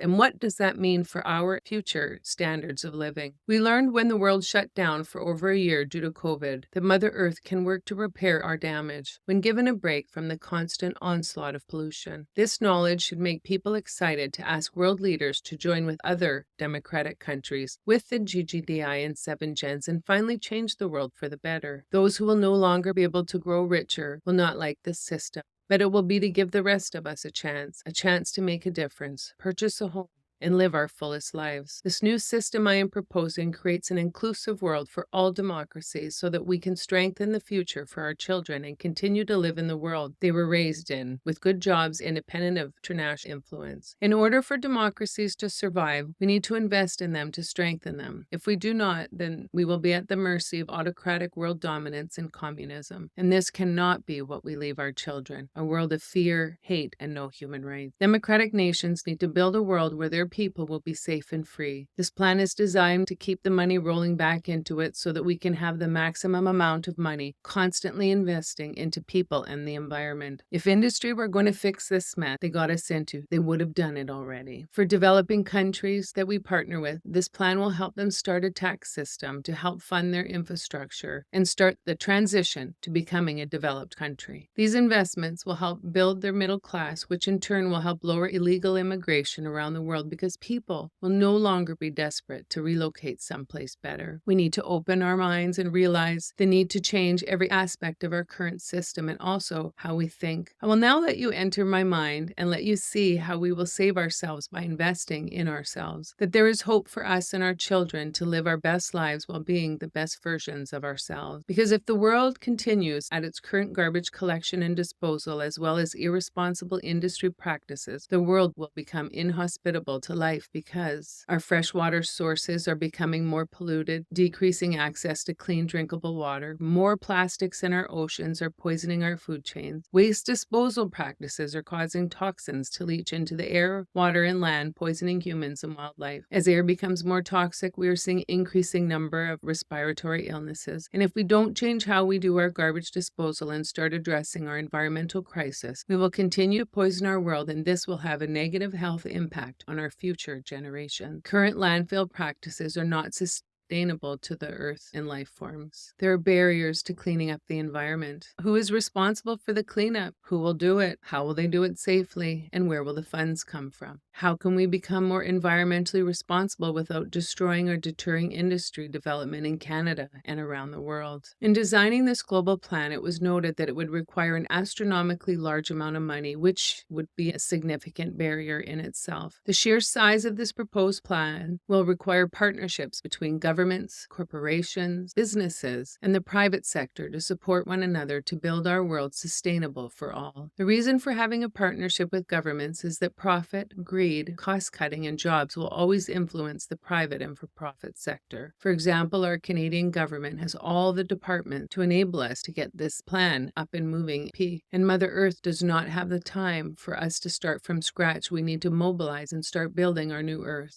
And what does that mean for our future standards of living? We learned when the world shut down for over a year due to COVID that Mother Earth can work to repair our damage when given a break from the constant onslaught of pollution. This knowledge should make people excited to ask world leaders to join with other democratic countries with the GGDI and 7 gens and finally change the world for the better. Those who will no longer be able to grow richer will not like this system, but it will be to give the rest of us a chance to make a difference, purchase a home, and live our fullest lives. This new system I am proposing creates an inclusive world for all democracies so that we can strengthen the future for our children and continue to live in the world they were raised in, with good jobs independent of international influence. In order for democracies to survive, we need to invest in them to strengthen them. If we do not, then we will be at the mercy of autocratic world dominance and communism. And this cannot be what we leave our children, a world of fear, hate, and no human rights. Democratic nations need to build a world where their people will be safe and free. This plan is designed to keep the money rolling back into it so that we can have the maximum amount of money constantly investing into people and the environment. If industry were going to fix this mess they got us into, they would have done it already. For developing countries that we partner with, this plan will help them start a tax system to help fund their infrastructure and start the transition to becoming a developed country. These investments will help build their middle class, which in turn will help lower illegal immigration around the world because people will no longer be desperate to relocate someplace better. We need to open our minds and realize the need to change every aspect of our current system and also how we think. I will now let you enter my mind and let you see how we will save ourselves by investing in ourselves, that there is hope for us and our children to live our best lives while being the best versions of ourselves. Because if the world continues at its current garbage collection and disposal as well as irresponsible industry practices, the world will become inhospitable to life because our freshwater sources are becoming more polluted, decreasing access to clean drinkable water, more plastics in our oceans are poisoning our food chains, waste disposal practices are causing toxins to leach into the air, water, and land, poisoning humans and wildlife. As air becomes more toxic, we are seeing increasing number of respiratory illnesses. And if we don't change how we do our garbage disposal and start addressing our environmental crisis, we will continue to poison our world, and this will have a negative health impact on our future generations. Current landfill practices are not sustainable to the earth and life forms. There are barriers to cleaning up the environment. Who is responsible for the cleanup? Who will do it? How will they do it safely? And where will the funds come from? How can we become more environmentally responsible without destroying or deterring industry development in Canada and around the world? In designing this global plan, it was noted that it would require an astronomically large amount of money, which would be a significant barrier in itself. The sheer size of this proposed plan will require partnerships between governments, corporations, businesses, and the private sector to support one another to build our world sustainable for all. The reason for having a partnership with governments is that profit, greed, cost-cutting, and jobs will always influence the private and for-profit sector. For example, our Canadian government has all the departments to enable us to get this plan up and moving, and Mother Earth does not have the time for us to start from scratch. We need to mobilize and start building our new Earth.